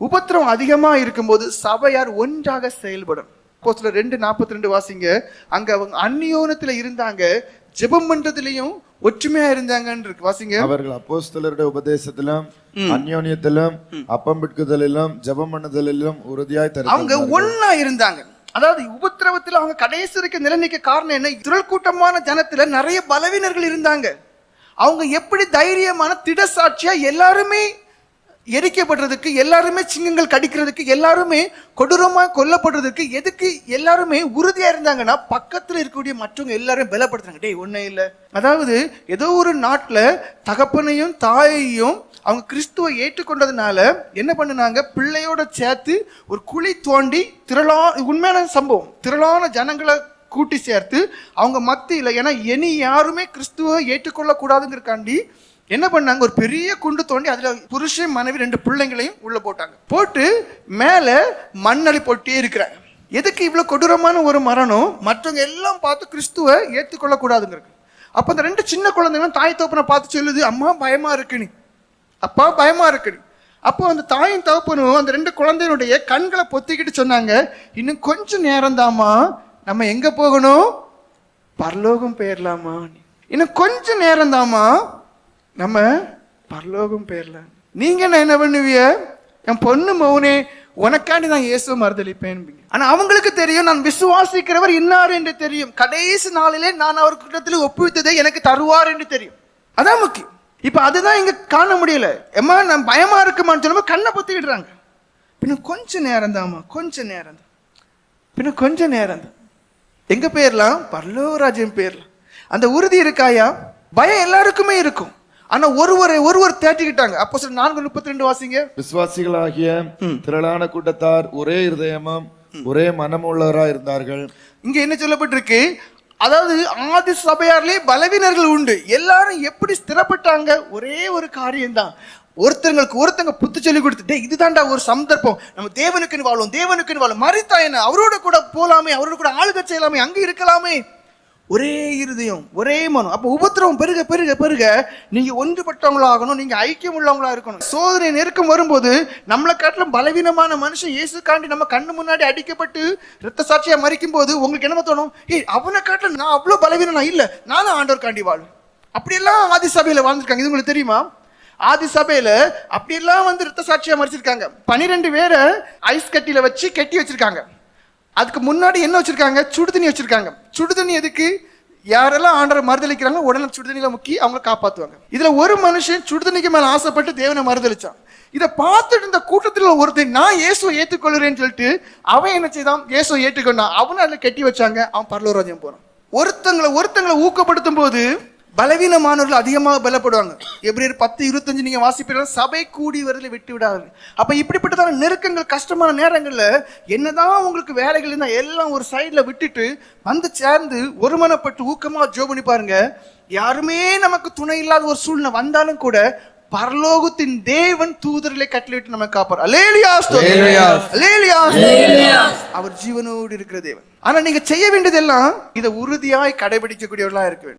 உபத்திரம் அதிகமா இருக்கும்போது சபையார் ஒன்றாக செயல்படும். அப்போஸ்தலர் 2:42 வாசிங்க. அங்க அவங்க அந்நியோனத்துல இருந்தாங்க, ஜெபம் பண்றதுலயும் ஒற்றுமையா இருந்தாங்கன்னு இருக்கு. வாசிங்க. அவர்கள் அப்போஸ்தலருடைய உபதேசத்திலும் அந்யோன்யத்திலும் அப்பம் பிட்குதலிலும் ஜெபம் பண்ணுதலிலும் உறுதியாய் அவங்க ஒன்னா இருந்தாங்க. அதாவது உபத்திரவத்துல அவங்க கடைசி இருக்க நிலைமைக்கு காரணம் என்ன? திரள் கூட்டமான ஜனத்துல நிறைய பலவீனர்கள் இருந்தாங்க. அவங்க எப்படி தைரியமான திட சாட்சியா எல்லாருமே எரிக்கப்படுறதுக்கு, எல்லாருமே சிங்கங்கள் கடிக்கிறதுக்கு, எல்லாருமே கொடூரமா கொல்லப்படுறதுக்கு எதுக்கு எல்லாருமே உறுதியா இருந்தாங்கன்னா பக்கத்துல இருக்கக்கூடிய மற்றவங்க எல்லாரும் பலப்படுத்துறாங்க. டேய் ஒண்ணே இல்லை. அதாவது ஏதோ ஒரு நாட்டுல தகப்பனையும் தாயையும் அவங்க கிறிஸ்துவை ஏற்றுக்கொண்டதுனால என்ன பண்ணுனாங்க, பிள்ளையோட சேர்த்து ஒரு குழி தோண்டி உண்மையான சம்பவம், திரளான ஜனங்களை கூட்டி சேர்த்து அவங்க மத்தியில், ஏன்னா இனி யாருமே கிறிஸ்துவை ஏற்றுக்கொள்ள கூடாதுங்கிறக்காண்டி என்ன பண்ணாங்க, ஒரு பெரிய குண்டு தோண்டி அதுல புருஷன் மனைவி 2 பிள்ளைங்களையும் உள்ள போட்டாங்க. போட்டு மேல மண்ணளி போட்டே இருக்கிறாங்க. எதுக்கு இவ்வளவு கொடூரமான ஒரு மரணம்? மற்றவங்க எல்லாம் பார்த்து கிறிஸ்துவை ஏற்றுக்கொள்ள கூடாதுங்கிறது. அப்ப அந்த 2 சின்ன குழந்தைங்களும் தாய் தகப்பனை பார்த்து சொல்லுது, அம்மா பயமா இருக்குன்னு, அப்பா பயமா இருக்குன்னு. அப்போ அந்த தாயும் தகப்பனும் அந்த 2 குழந்தைகளுடைய கண்களை பொத்திக்கிட்டு சொன்னாங்க, இன்னும் கொஞ்சம் நேரம் தாமா, நம்ம எங்க போகணும்? பரலோகம் போயிடலாமா. இன்னும் கொஞ்சம் நேரம் தாமா, நம்ம பரலோகம் போயிடலாம். நீங்க என்ன பண்ணுவீங்க? என் பொண்ணு மௌனே, உனக்காண்டி நான் இயேசுவை மறுதளிப்பேன். ஆனா அவங்களுக்கு தெரியும், நான் விசுவாசிக்கிறவர் இன்னார் என்று தெரியும். கடைசி நாளிலே நான் அவர் கூட்டத்தில் ஒப்புவித்ததை எனக்கு தருவார் என்று தெரியும். அதான் முக்கியம். இப்ப அதுதான் இங்க காண முடியல. எம்மா நான் பயமா இருக்குமான்னு சொல்லும்போது கண்ணை பொத்திக்கிடுறாங்க. பின்ன கொஞ்ச நேரம் தாமா, கொஞ்ச நேரம் தான், பின்ன கொஞ்ச நேரம் தான், எங்க போயிடலாம்? பரலோகராஜ்யம் போயிடலாம். அந்த உறுதி இருக்காயா? பயம் எல்லாருக்குமே இருக்கும். ஆனா ஒருவர் தேட்டிக்கிட்டாங்க. அப்போ 4:32 வாசிங்க. விசுவாசிகளாகிய திரளான கூட்டத்தார் ஒரே இருதயமும் ஒரே மனமுள்ளவரா இருந்தார்கள். இங்க என்ன சொல்லப்பட்டிருக்கு? அதாவது ஆதி சபையாரிலே பலவீனர்கள் உண்டு. எல்லாரும் எப்படி ஸ்திரப்பட்டாங்க? ஒரே ஒரு காரியம்தான். ஒருத்தங்க புத்து சொல்லி கொடுத்துட்டு, இதுதான்டா ஒரு சந்தர்ப்பம், நம்ம தேவனுக்குன்னு வாழும், மரித்தா என்ன, அவரோட கூட போலாமே, அவரோட கூட ஆளுகை செய்யலாமே, அங்க இருக்கலாமே. ஒரே இருதயம், ஒரே மனம். அப்ப உபத்திரவம் பெருக பெருக பெருக நீங்க ஒன்றுபட்டவங்களாகணும், நீங்க ஐக்கியம் உள்ளவங்களா இருக்கணும். சோதனை நெருக்கம் வரும்போது நம்மளை காட்டிலும் பலவீனமான மனுஷன் இயேசுக்காண்டி நம்ம கண்ணு முன்னாடி அடிக்கப்பட்டு ரத்த சாட்சியா மறிக்கும் போது உங்களுக்கு என்ன தோணும்? அவனை காட்டிலும் நான் அவ்வளவு பலவீனம் இல்ல, நானும் ஆண்டவர் காண்டி வாழும். அப்படியெல்லாம் ஆதி சபையில வாழ்ந்துருக்காங்க. இது உங்களுக்கு தெரியுமா? ஆதி சபையில அப்படியெல்லாம் ரத்த சாட்சியா மறிச்சிருக்காங்க. 12 பேரை ஐஸ் கட்டியில வச்சு கட்டி வச்சிருக்காங்க. அதுக்கு முன்னாடி என்ன வச்சிருக்காங்க? சுடுதண்ணி வச்சிருக்காங்க. சுடுதண்ணி எதுக்கு? யாரெல்லாம் ஆண்டரை மறுதளிக்கிறாங்க உடனே சுடுதண்ணில முக்கி அவங்களை காப்பாத்துவாங்க. இதுல ஒரு மனுஷன் சுடுதண்ணிக்கு மேல ஆசைப்பட்டு தேவனை மறுதளிச்சான். இதை பார்த்துட்டு இந்த கூட்டத்தில் ஒருத்தன் நான் இயேசுவை ஏற்றுக்கொள்கிறேன்னு சொல்லிட்டு அவன் என்ன செய்தான்? இயேசுவை ஏற்றுக்கொண்டான். அவனை அதுல கட்டி வச்சாங்க. அவன் பரலோகராஜ்யம் போறான். ஒருத்தங்களை ஊக்கப்படுத்தும் போது பலவீனமானவர்கள் அதிகமாக பலப்படுவாங்க. எபிரேயர் 10:25 நீங்க வாசிப்பீர்கள், சபை கூடி வரல விட்டு விடாதீர்கள். அப்ப இப்படிப்பட்டதான நெருக்கங்கள், கஷ்டமான நேரங்கள்ல என்னதான் உங்களுக்கு வேலைகள் இருந்தா எல்லாம் ஒரு சைட்ல விட்டுட்டு சேர்ந்து ஒருமனப்பட்டு ஊக்கமா ஜெபம் பண்ணி பாருங்க. யாருமே நமக்கு துணை இல்லாத ஒரு சூழ்நிலை வந்தாலும் கூட பரலோகத்தின் தேவன் தூதர்களை கட்டளையிட்டு நம்ம காப்பார். அல்லேலூயா, அல்லேலூயா. அவர் ஜீவனோடு இருக்கிற தேவன். ஆனா நீங்க செய்ய வேண்டியதெல்லாம் இதை உறுதியாய் கடைபிடிக்கக்கூடியவர்களா இருக்க வேண்டும்.